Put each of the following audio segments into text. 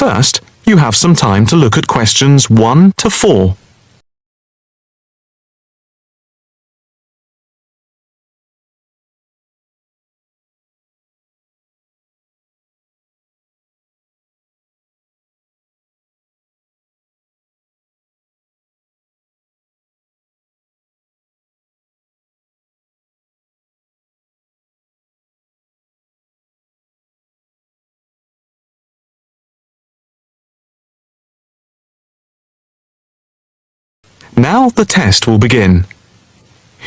First, you have some time to look at questions 1 to 4. Now the test will begin.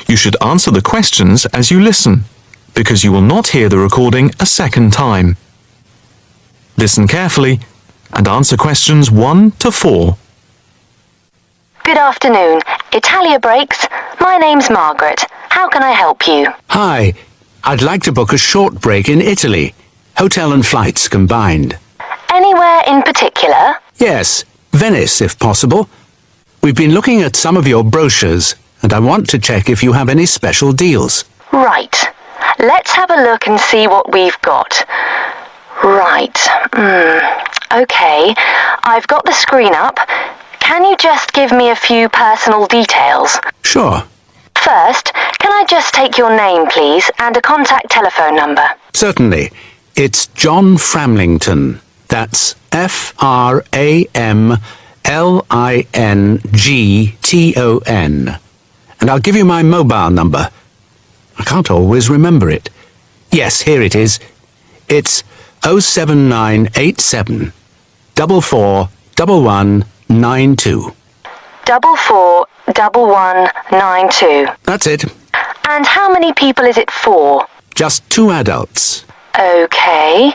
You should answer the questions as you listen, because you will not hear the recording a second time. Listen carefully and answer questions 1 to 4. Good afternoon. Italia Breaks. My name's Margaret. How can I help you? Hi, I'd like to book a short break in Italy. Hotel and flights combined. Anywhere in particular? Yes, Venice if possible. We've been looking at some of your brochures, and I want to check if you have any special deals. Right. Let's have a look and see what we've got. Right. Okay. I've got the screen up. Can you just give me a few personal details? Sure. First, can I just take your name, please, and a contact telephone number? Certainly. It's John Framlington. That's Framlington. And I'll give you my mobile number. I can't always remember it. Yes, here it is. It's 07987 441192. 441192. That's it. And how many people is it for? Just 2 adults. Okay.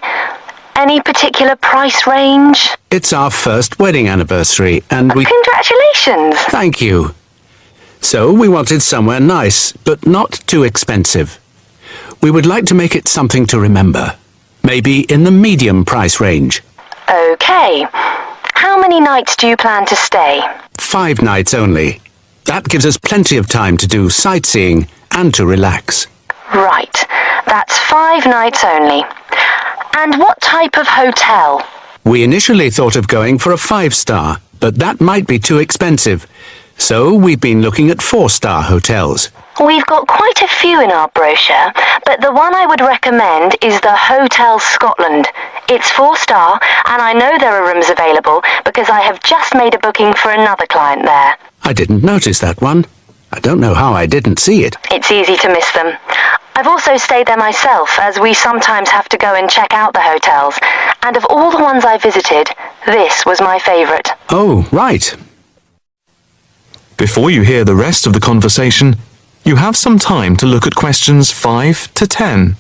Any particular price range? It's our first wedding anniversary, and we... Congratulations! Thank you. So we wanted somewhere nice, but not too expensive. We would like to make it something to remember. Maybe in the medium price range. Okay. How many nights do you plan to stay? 5 nights only. That gives us plenty of time to do sightseeing and to relax. Right. That's 5 nights only. And what type of hotel? We initially thought of going for a 5-star, but that might be too expensive. So we've been looking at 4-star hotels. We've got quite a few in our brochure, but the one I would recommend is the Hotel Scotland. It's 4-star, and I know there are rooms available because I have just made a booking for another client there. I didn't notice that one. I don't know how I didn't see it. It's easy to miss them. I've also stayed there myself, as we sometimes have to go and check out the hotels. And of all the ones I visited, this was my favourite. Oh, right. Before you hear the rest of the conversation, you have some time to look at questions 5 to 10.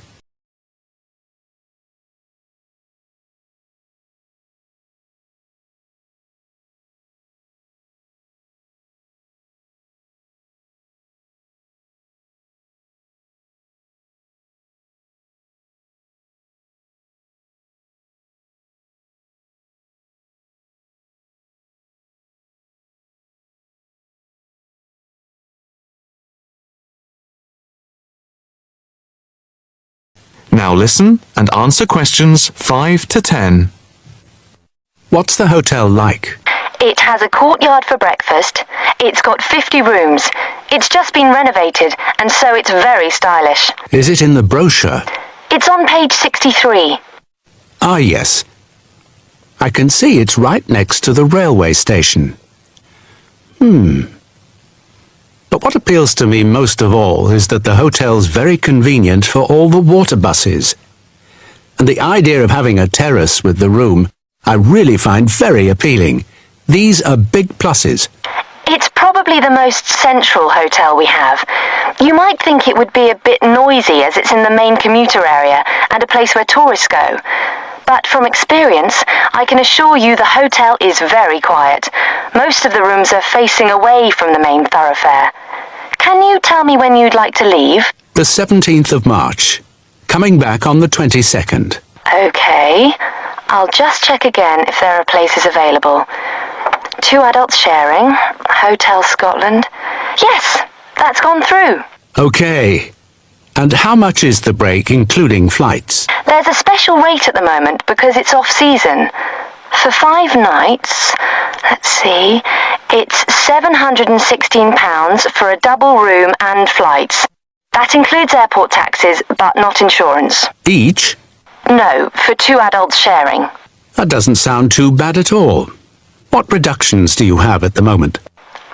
Now listen and answer questions 5 to 10. What's the hotel like? It has a courtyard for breakfast. It's got 50 rooms. It's just been renovated, and so it's very stylish. Is it in the brochure? It's on page 63. Ah, yes. I can see it's right next to the railway station. But what appeals to me most of all is that the hotel's very convenient for all the water buses. And the idea of having a terrace with the room, I really find very appealing. These are big pluses. It's probably the most central hotel we have. You might think it would be a bit noisy as it's in the main commuter area and a place where tourists go. But from experience, I can assure you the hotel is very quiet. Most of the rooms are facing away from the main thoroughfare. Can you tell me when you'd like to leave? The 17th of March. Coming back on the 22nd. Okay. I'll just check again if there are places available. 2 adults sharing. Hotel Scotland. Yes, that's gone through. Okay. And how much is the break, including flights? There's a special rate at the moment because it's off-season. For 5 nights, let's see, it's £716 for a double room and flights. That includes airport taxes, but not insurance. Each? No, for 2 adults sharing. That doesn't sound too bad at all. What reductions do you have at the moment?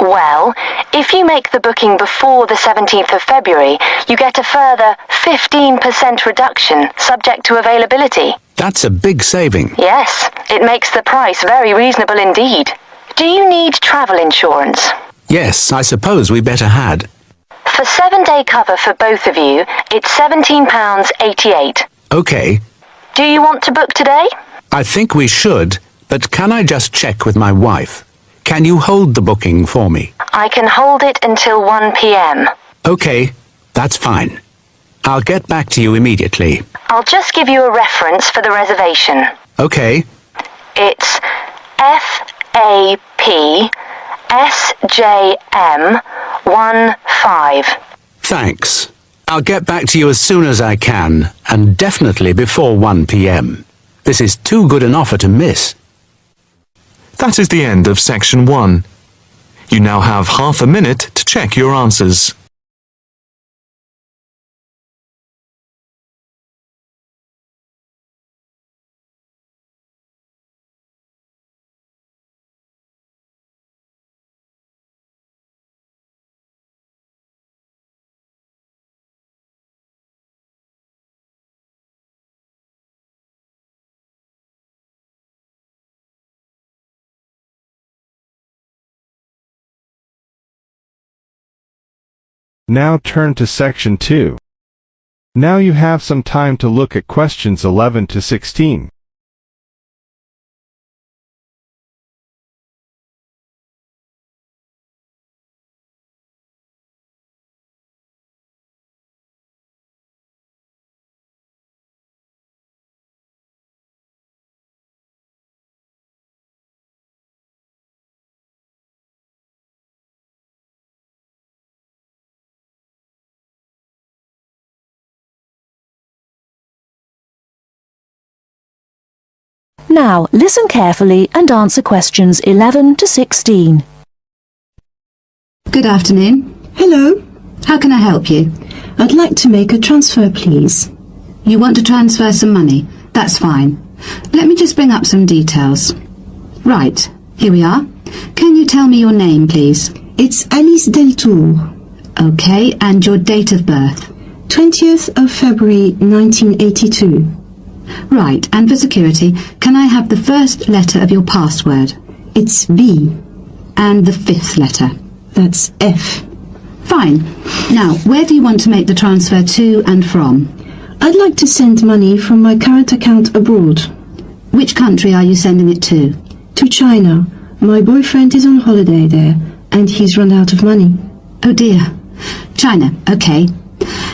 Well, if you make the booking before the 17th of February, you get a further 15% reduction, subject to availability. That's a big saving. Yes, it makes the price very reasonable indeed. Do you need travel insurance? Yes, I suppose we better had. For 7-day cover for both of you, it's £17.88. Okay, Do you want to book today? I think we should, but can I just check with my wife? Can you hold the booking for me? I can hold it until 1 p.m. Okay, that's fine. I'll get back to you immediately. I'll just give you a reference for the reservation. Okay, It's FAPSJM15. thanks. I'll get back to you as soon as I can, and definitely before 1 p.m. This is too good an offer to miss. That is the end of section 1. You now have half a minute to check your answers. Now turn to section 2. Now you have some time to look at questions 11 to 16. Now, listen carefully and answer questions 11 to 16. Good afternoon. Hello. How can I help you? I'd like to make a transfer, please. You want to transfer some money? That's fine. Let me just bring up some details. Right, here we are. Can you tell me your name, please? It's Alice Deltour. Okay, and your date of birth? 20th of February 1982. Right, and for security, can I have the first letter of your password? It's V. And the 5th letter? That's F. Fine. Now, where do you want to make the transfer to and from? I'd like to send money from my current account abroad. Which country are you sending it to? To China. My boyfriend is on holiday there, and he's run out of money. Oh dear. China, okay.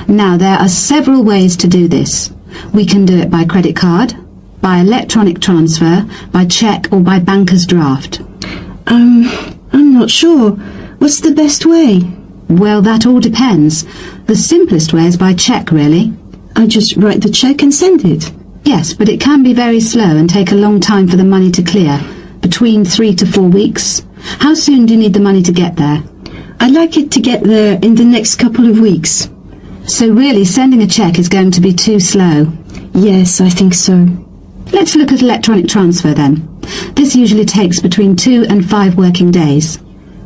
Now, there are several ways to do this. We can do it by credit card, by electronic transfer, by cheque or by banker's draft. I'm not sure. What's the best way? Well, that all depends. The simplest way is by cheque, really. I just write the cheque and send it. Yes, but it can be very slow and take a long time for the money to clear, between 3 to 4 weeks. How soon do you need the money to get there? I'd like it to get there in the next couple of weeks. So really, sending a cheque is going to be too slow. Yes, I think so. Let's look at electronic transfer then. This usually takes between 2 and 5 working days.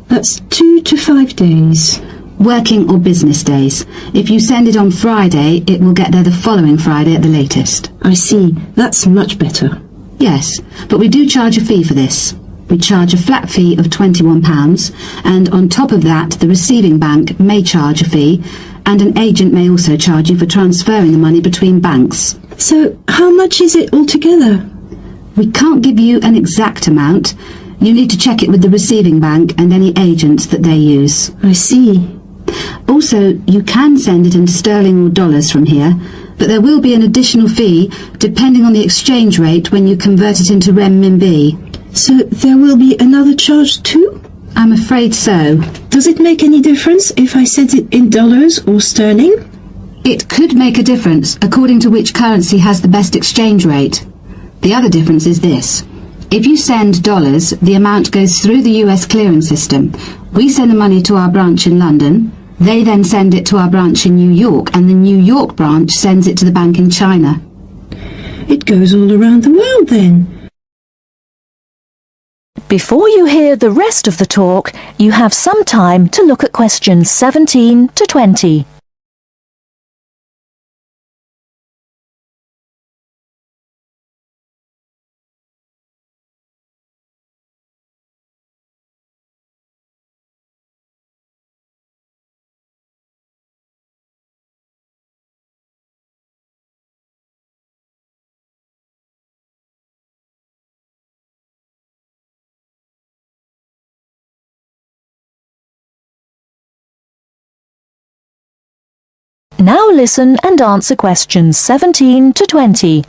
That's 2 to 5 days. Working or business days. If you send it on Friday, it will get there the following Friday at the latest. I see. That's much better. Yes, but we do charge a fee for this. We charge a flat fee of £21, and on top of that, the receiving bank may charge a fee, and an agent may also charge you for transferring the money between banks. So, how much is it altogether? We can't give you an exact amount. You need to check it with the receiving bank and any agents that they use. I see. Also, you can send it in sterling or dollars from here, but there will be an additional fee depending on the exchange rate when you convert it into renminbi. So there will be another charge too? I'm afraid so. Does it make any difference if I send it in dollars or sterling? It could make a difference according to which currency has the best exchange rate. The other difference is this. If you send dollars, the amount goes through the US clearing system. We send the money to our branch in London. They then send it to our branch in New York, and the New York branch sends it to the bank in China. It goes all around the world then. Before you hear the rest of the talk, you have some time to look at questions 17 to 20. Now listen and answer questions 17 to 20.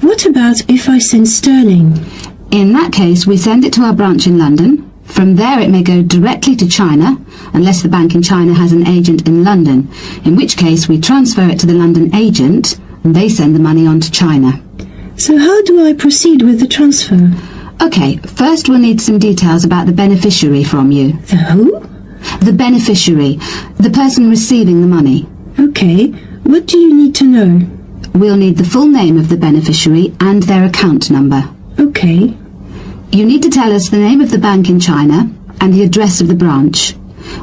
What about if I send sterling? In that case, we send it to our branch in London. From there it may go directly to China, unless the bank in China has an agent in London, in which case we transfer it to the London agent, and they send the money on to China. So how do I proceed with the transfer? Okay, first we'll need some details about the beneficiary from you. The who? The beneficiary, the person receiving the money. Okay, what do you need to know? We'll need the full name of the beneficiary and their account number. Okay. You need to tell us the name of the bank in China and the address of the branch.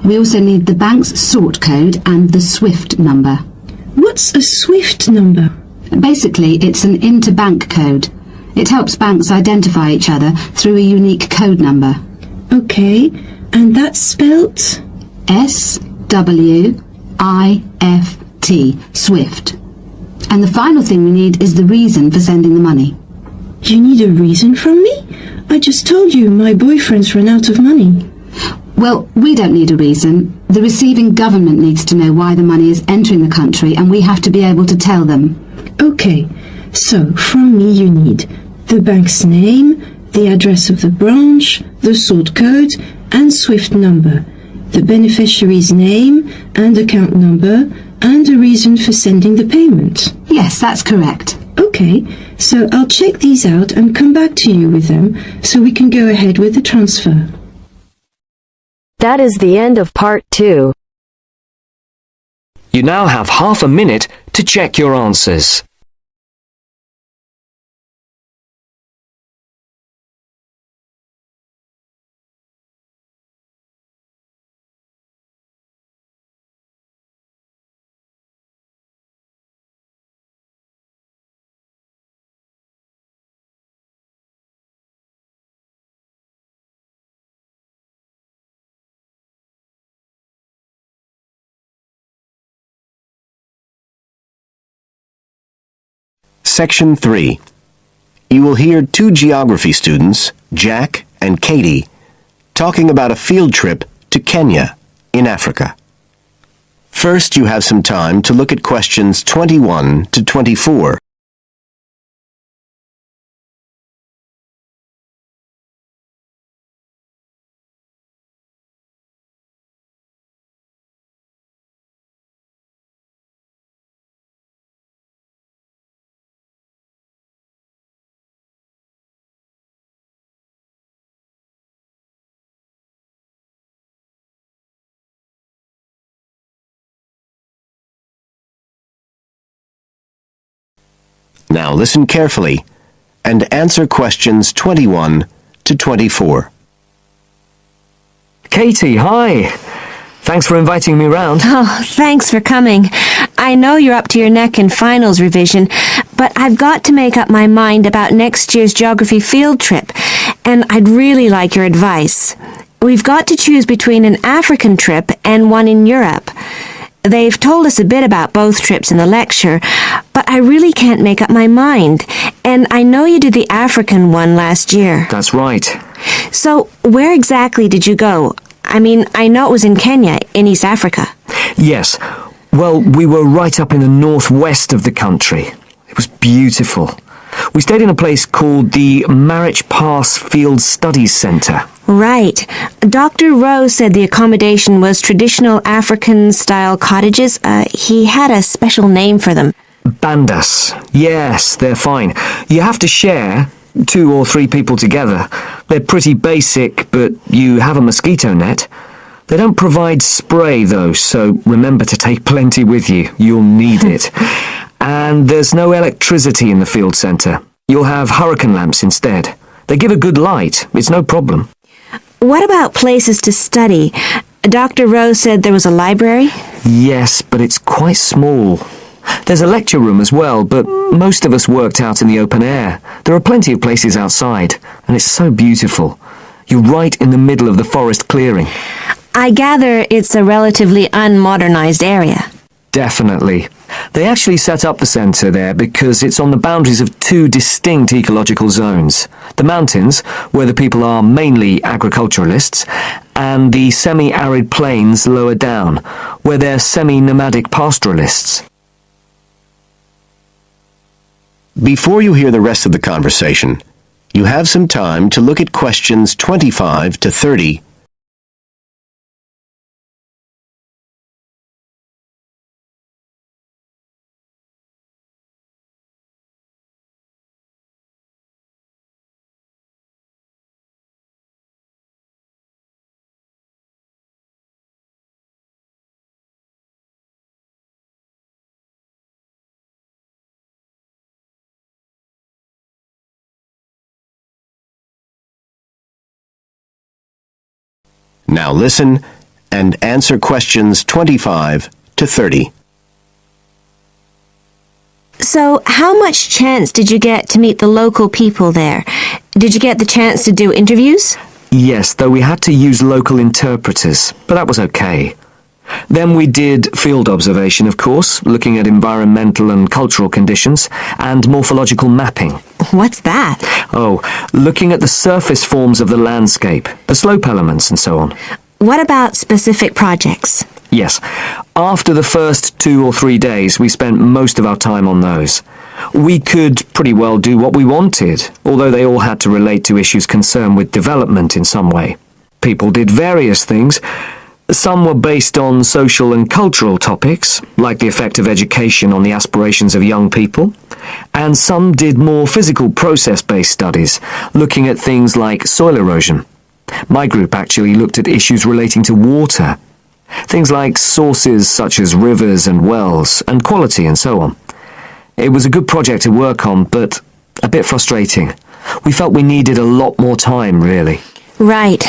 We also need the bank's sort code and the SWIFT number. What's a SWIFT number? Basically, it's an interbank code. It helps banks identify each other through a unique code number. Okay, and that's spelt? SWIFT, SWIFT. And the final thing we need is the reason for sending the money. You need a reason from me? I just told you my boyfriend's run out of money. Well, we don't need a reason. The receiving government needs to know why the money is entering the country, and we have to be able to tell them. Okay, so from me you need the bank's name, the address of the branch, the sort code and SWIFT number, the beneficiary's name and account number, and a reason for sending the payment. Yes, that's correct. Okay, so I'll check these out and come back to you with them so we can go ahead with the transfer. That is the end of part 2. You now have half a minute to check your answers. Section 3. You will hear 2 geography students, Jack and Katie, talking about a field trip to Kenya in Africa. First, you have some time to look at questions 21 to 24. Now listen carefully and answer questions 21 to 24. Katie, hi. Thanks for inviting me round. Oh, thanks for coming. I know you're up to your neck in finals revision, but I've got to make up my mind about next year's geography field trip, and I'd really like your advice. We've got to choose between an African trip and one in Europe. They've told us a bit about both trips in the lecture, but I really can't make up my mind. And I know you did the African one last year. That's right. So, where exactly did you go? I mean, I know it was in Kenya, in East Africa. Yes. Well, we were right up in the northwest of the country. It was beautiful. We stayed in a place called the Marich Pass Field Studies Centre. Right. Dr. Rose said the accommodation was traditional African-style cottages. He had a special name for them. Bandas. Yes, they're fine. You have to share, 2 or 3 people together. They're pretty basic, but you have a mosquito net. They don't provide spray, though, so remember to take plenty with you. You'll need it. And there's no electricity in the field centre. You'll have hurricane lamps instead. They give a good light. It's no problem. What about places to study? Dr. Rowe said there was a library? Yes, but it's quite small. There's a lecture room as well, but most of us worked out in the open air. There are plenty of places outside, and it's so beautiful. You're right in the middle of the forest clearing. I gather it's a relatively unmodernized area. Definitely. They actually set up the centre there because it's on the boundaries of 2 distinct ecological zones. The mountains, where the people are mainly agriculturalists, and the semi-arid plains lower down, where they're semi-nomadic pastoralists. Before you hear the rest of the conversation, you have some time to look at questions 25 to 30. Now listen and answer questions 25 to 30. So, how much chance did you get to meet the local people there? Did you get the chance to do interviews? Yes, though we had to use local interpreters, but that was okay. Then we did field observation, of course, looking at environmental and cultural conditions, and morphological mapping. What's that? Oh, looking at the surface forms of the landscape, the slope elements and so on. What about specific projects? Yes. After the first 2 or 3 days, we spent most of our time on those. We could pretty well do what we wanted, although they all had to relate to issues concerned with development in some way. People did various things. Some were based on social and cultural topics, like the effect of education on the aspirations of young people, and some did more physical process-based studies, looking at things like soil erosion. My group actually looked at issues relating to water, things like sources such as rivers and wells, and quality and so on. It was a good project to work on, but a bit frustrating. We felt we needed a lot more time, really. Right.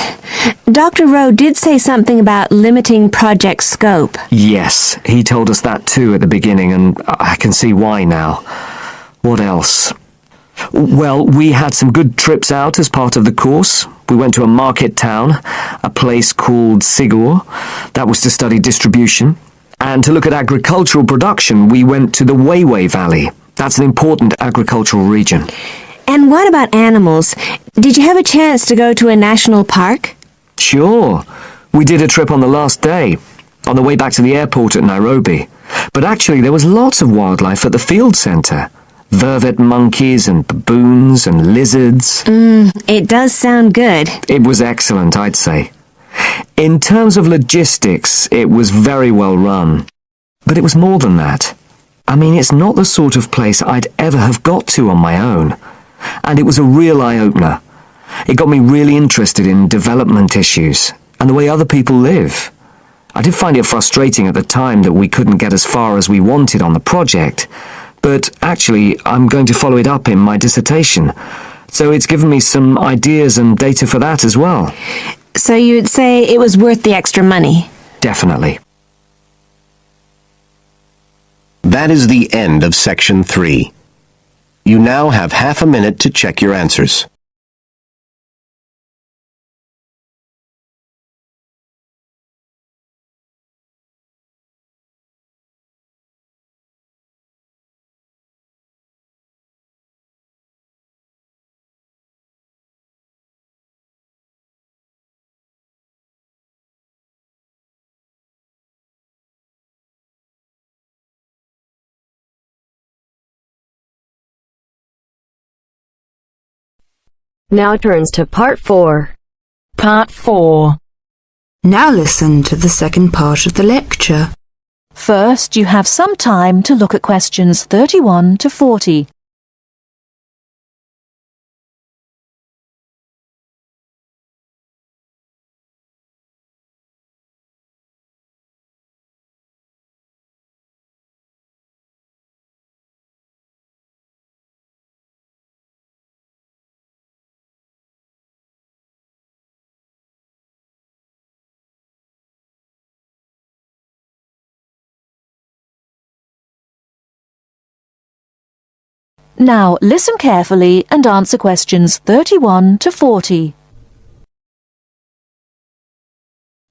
Dr. Rowe did say something about limiting project scope. Yes, he told us that too at the beginning, and I can see why now. What else? Well, we had some good trips out as part of the course. We went to a market town, a place called Sigor. That was to study distribution. And to look at agricultural production, we went to the Weiwei Valley. That's an important agricultural region. And what about animals? Did you have a chance to go to a national park? Sure. We did a trip on the last day, on the way back to the airport at Nairobi. But actually there was lots of wildlife at the field centre. Vervet monkeys and baboons and lizards. It does sound good. It was excellent, I'd say. In terms of logistics, it was very well run. But it was more than that. I mean, it's not the sort of place I'd ever have got to on my own. And it was a real eye-opener. It got me really interested in development issues and the way other people live. I did find it frustrating at the time that we couldn't get as far as we wanted on the project, but actually I'm going to follow it up in my dissertation, so it's given me some ideas and data for that as well. So you'd say it was worth the extra money? Definitely. That is the end of section 3. You now have half a minute to check your answers. Now turns to part 4. Part 4. Now listen to the second part of the lecture. First, you have some time to look at questions 31 to 40. Now listen carefully and answer questions 31 to 40.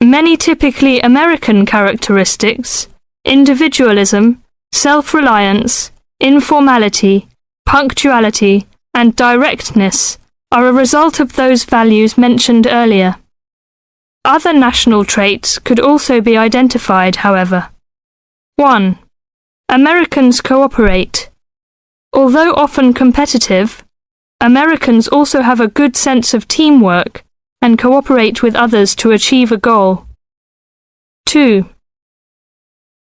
Many typically American characteristics, individualism, self-reliance, informality, punctuality, and directness, are a result of those values mentioned earlier. Other national traits could also be identified, however. 1. Americans cooperate. Although often competitive, Americans also have a good sense of teamwork and cooperate with others to achieve a goal. 2.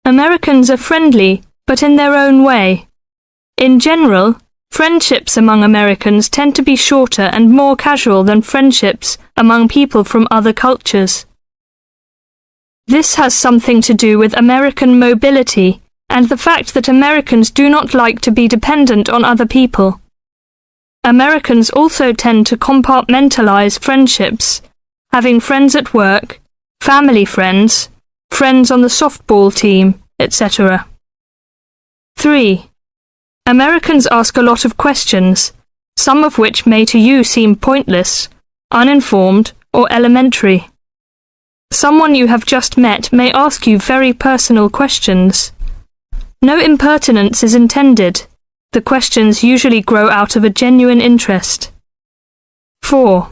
Americans are friendly, but in their own way. In general, friendships among Americans tend to be shorter and more casual than friendships among people from other cultures. This has something to do with American mobility and the fact that Americans do not like to be dependent on other people. Americans also tend to compartmentalize friendships, having friends at work, family friends, friends on the softball team, etc. 3. Americans ask a lot of questions, some of which may to you seem pointless, uninformed, or elementary. Someone you have just met may ask you very personal questions. No impertinence is intended. The questions usually grow out of a genuine interest. 4.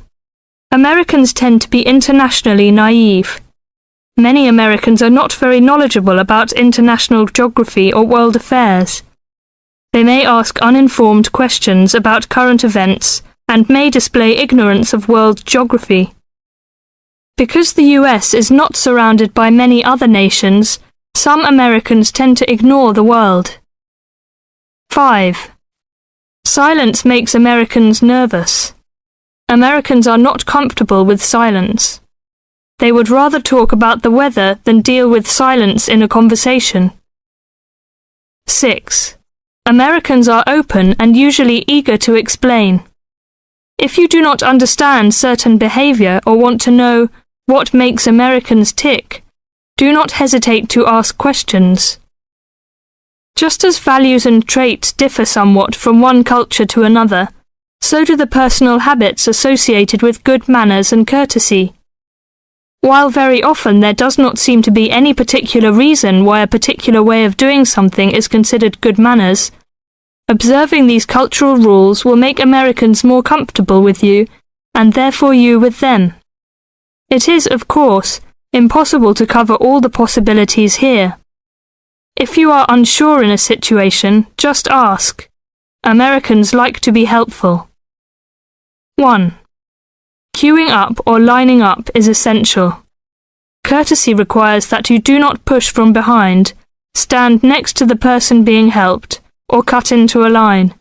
Americans tend to be internationally naive. Many Americans are not very knowledgeable about international geography or world affairs. They may ask uninformed questions about current events and may display ignorance of world geography. Because the US is not surrounded by many other nations, some Americans tend to ignore the world. 5. Silence makes Americans nervous. Americans are not comfortable with silence. They would rather talk about the weather than deal with silence in a conversation. 6. Americans are open and usually eager to explain. If you do not understand certain behavior or want to know what makes Americans tick, do not hesitate to ask questions. Just as values and traits differ somewhat from one culture to another, so do the personal habits associated with good manners and courtesy. While very often there does not seem to be any particular reason why a particular way of doing something is considered good manners, observing these cultural rules will make Americans more comfortable with you, and therefore you with them. It is, of course, impossible to cover all the possibilities here. If you are unsure in a situation, just ask. Americans like to be helpful. 1. Queuing up or lining up is essential. Courtesy requires that you do not push from behind, stand next to the person being helped, or cut into a line.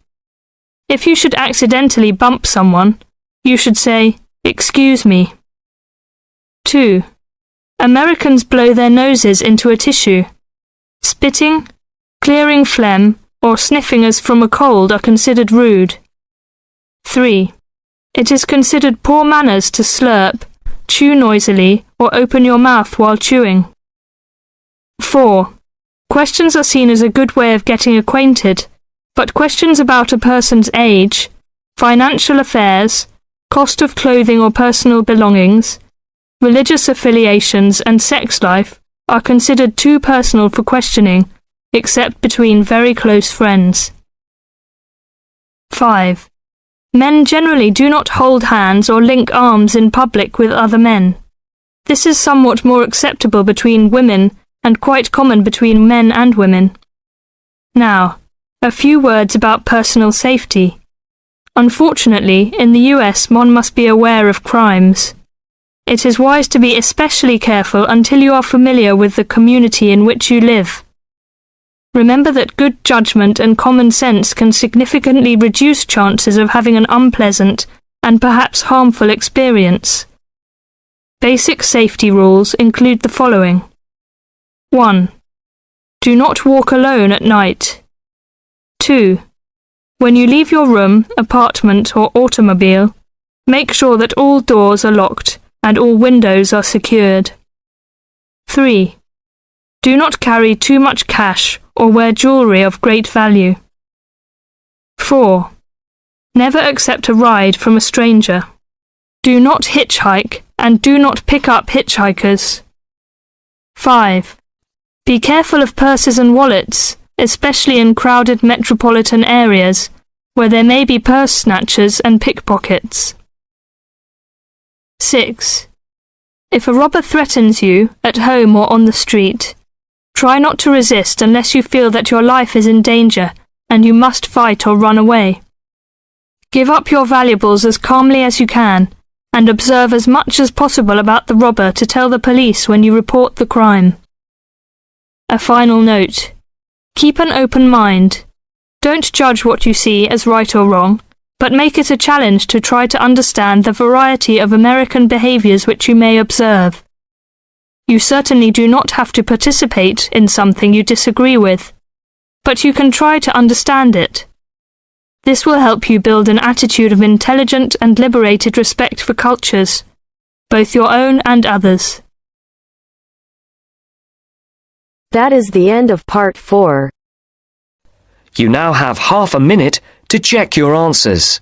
If you should accidentally bump someone, you should say, "Excuse me." 2. Americans blow their noses into a tissue. Spitting, clearing phlegm, or sniffing as from a cold are considered rude. 3. It is considered poor manners to slurp, chew noisily, or open your mouth while chewing. 4. Questions are seen as a good way of getting acquainted, but questions about a person's age, financial affairs, cost of clothing or personal belongings, religious affiliations and sex life are considered too personal for questioning, except between very close friends. 5. Men generally do not hold hands or link arms in public with other men. This is somewhat more acceptable between women and quite common between men and women. Now, a few words about personal safety. Unfortunately, in the US one must be aware of crimes. It is wise to be especially careful until you are familiar with the community in which you live. Remember that good judgment and common sense can significantly reduce chances of having an unpleasant and perhaps harmful experience. Basic safety rules include the following. 1. Do not walk alone at night. 2. When you leave your room, apartment, or automobile, make sure that all doors are locked and all windows are secured. 3. Do not carry too much cash or wear jewelry of great value. 4. Never accept a ride from a stranger. Do not hitchhike and do not pick up hitchhikers. 5. Be careful of purses and wallets, especially in crowded metropolitan areas, where there may be purse snatchers and pickpockets. 6. If a robber threatens you, at home or on the street, try not to resist unless you feel that your life is in danger and you must fight or run away. Give up your valuables as calmly as you can, and observe as much as possible about the robber to tell the police when you report the crime. A final note. Keep an open mind. Don't judge what you see as right or wrong, but make it a challenge to try to understand the variety of American behaviors which you may observe. You certainly do not have to participate in something you disagree with, but you can try to understand it. This will help you build an attitude of intelligent and liberated respect for cultures, both your own and others. That is the end of part 4. You now have half a minute to check your answers.